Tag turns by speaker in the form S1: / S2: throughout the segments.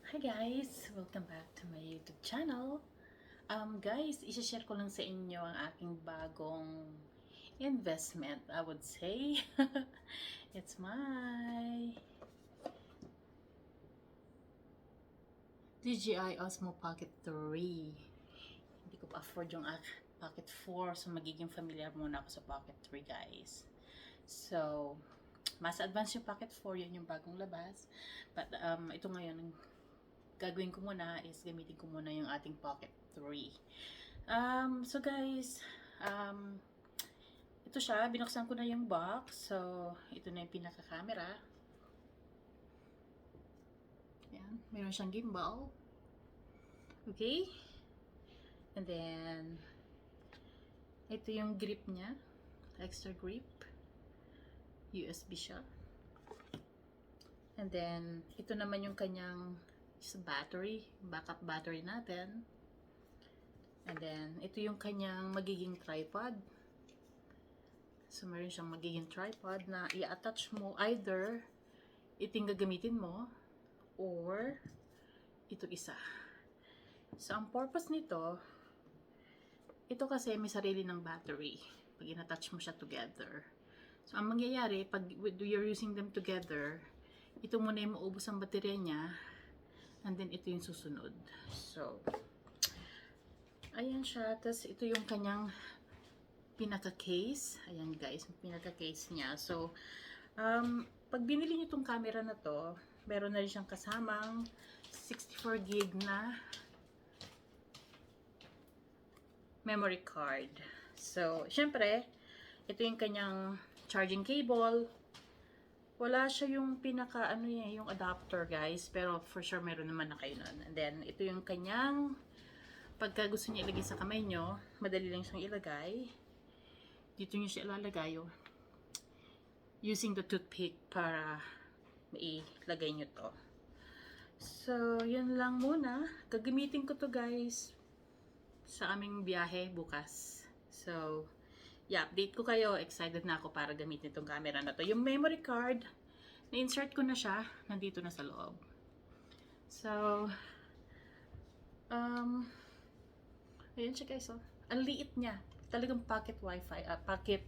S1: Hi guys! Welcome back to my YouTube channel. Guys, isi-share ko lang sa inyo ang aking bagong investment, I would say. It's my DJI Osmo Pocket 3. Hindi ko pa afford yung Pocket 4, so magiging familiar muna ako sa Pocket 3 guys. So, mas advanced yung Pocket 4, yun yung bagong labas. But ito ngayon, gagawin ko muna is gamitin ko muna yung ating Pocket 3. So guys, ito siya, binuksan ko na yung box. So, ito na yung pinaka-camera. Ayan, meron siyang gimbal. Okay? And then, ito yung grip niya. Extra grip. USB siya. And then, ito naman yung kanyang battery, backup battery natin. And then, ito yung kanyang magiging tripod. So, meron siyang magiging tripod na i-attach mo either iting gagamitin mo or ito isa. So, ang purpose nito, ito kasi may sarili ng battery pag in-attach mo siya together. So, ang mangyayari, pag you're using them together, ito muna yung maubos ang baterya niya. And then, ito yung susunod. So, ayan siya. Tapos, ito yung kanyang pinaka-case. Ayan guys, yung pinaka-case niya. So, pag binili niyo itong camera na to, meron na rin siyang kasamang 64 gig na memory card. So, syempre, ito yung kanyang charging cable. Wala siya yung pinaka, yung adapter guys. Pero for sure meron naman na kayo nun. And then, ito yung kanyang, pagka gusto niya ilagay sa kamay nyo, madali lang siyang ilagay. Dito nyo siya ilalagay using the toothpick para mailagay nyo to. So, yun lang muna. Gagamitin ko to guys sa aming biyahe bukas. So, update ko kayo. Excited na ako para gamitin itong camera na to. Yung memory card, na-insert ko na siya. Nandito na sa loob. So, ayan siya guys. Ang liit niya. Talagang pocket wifi. Pocket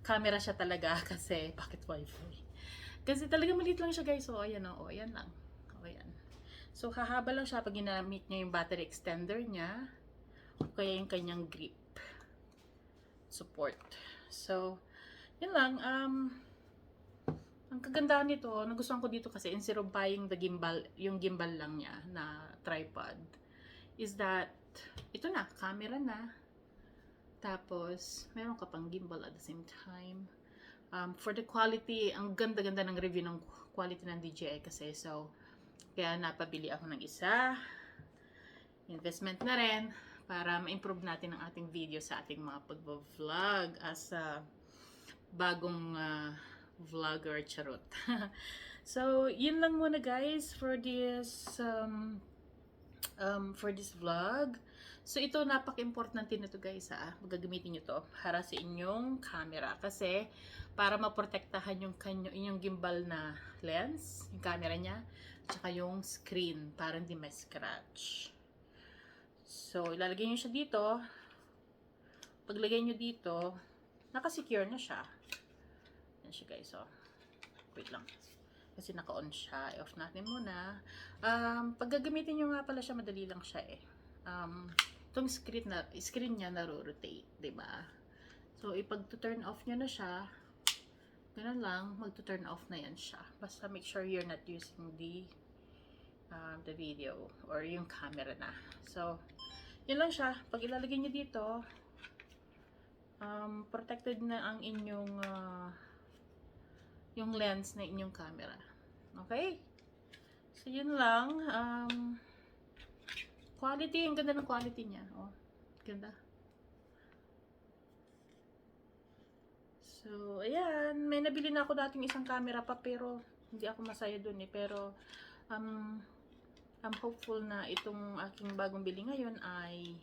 S1: camera siya talaga kasi pocket wifi. Kasi talagang maliit lang siya guys. So, ayan ayan lang. Ayan. So, hahaba lang siya pag ginamit niya yung battery extender niya. O kaya yung kanyang grip support. So, yun lang. Ang kagandahan nito, nagustuhan ko dito kasi instead of buying the gimbal, yung gimbal lang niya na tripod, is that, ito na, camera na. Tapos, meron ka pang gimbal at the same time. For the quality, ang ganda-ganda ng review ng quality ng DJI kasi. So, kaya napabili ako ng isa. Investment na rin para ma-improve natin ang ating video sa ating mga pag-vlog as a bagong vlogger, charot. So, yun lang muna guys for this vlog. So, ito napaka-importante na to guys Magagamitin nyo to para sa inyong camera. Kasi, para maprotektahan yung inyong gimbal na lens, yung camera niya, tsaka yung screen, para hindi ma-scratch. So, ilalagay nyo siya dito. Paglagay nyo dito, nakasecure na siya. Yan siya guys, Wait lang. Kasi naka-on siya. I-off natin muna. Pag gagamitin nyo nga pala siya, madali lang siya itong screen niya naro-rotate, diba? So, ipag-turn off nyo na siya, ganun lang, mag-turn off na yan siya. Basta make sure you're not using the video or yung camera na. So, yun lang siya. Pag ilalagay nyo dito, protected na ang inyong yung lens na inyong camera. Okay? So, yun lang. Quality, ang ganda ng quality niya. Ganda. So, ayan. May nabili na ako dating isang camera pa, pero hindi ako masaya dun Pero, I'm hopeful na itong aking bagong bili ngayon ay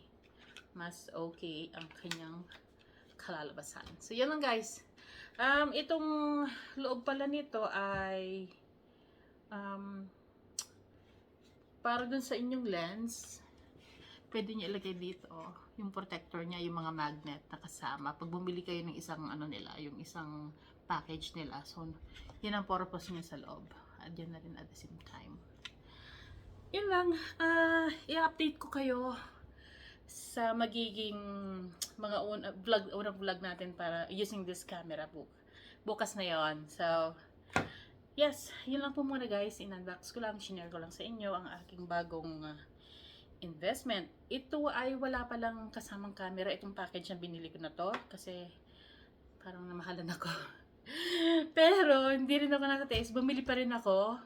S1: mas okay ang kanyang kalalabasan. So, yan lang guys. Itong loob pala nito ay para dun sa inyong lens, pwede niyo ilagay dito yung protector niya, yung mga magnet na kasama. Pag bumili kayo ng isang ano nila, yung isang package nila. So, yun ang purpose niya sa loob. At yan na rin at the same time. Yun lang. I-update ko kayo sa magiging mga unang vlog natin para using this camera book. Bukas na yon. So, yes, yun lang po muna guys. In-unbox ko lang, shinare ko lang sa inyo ang aking bagong investment. Ito ay wala pa lang kasamang camera. Itong package na binili ko na to kasi parang namahalan ako. Pero hindi rin ako nakataste. Bumili pa rin ako,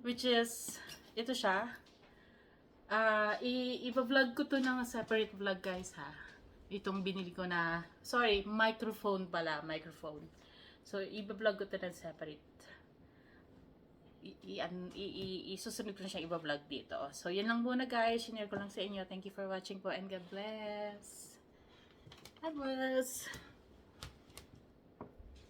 S1: which is ito siya. I-vlog ko to ng separate vlog guys ha. Itong binili ko na, sorry, microphone pala, microphone. So, i-vlog ko to ng separate. Isusunod ko na siya i-vlog dito. So, yun lang muna guys. Share ko lang sa inyo. Thank you for watching po and God bless. God bless.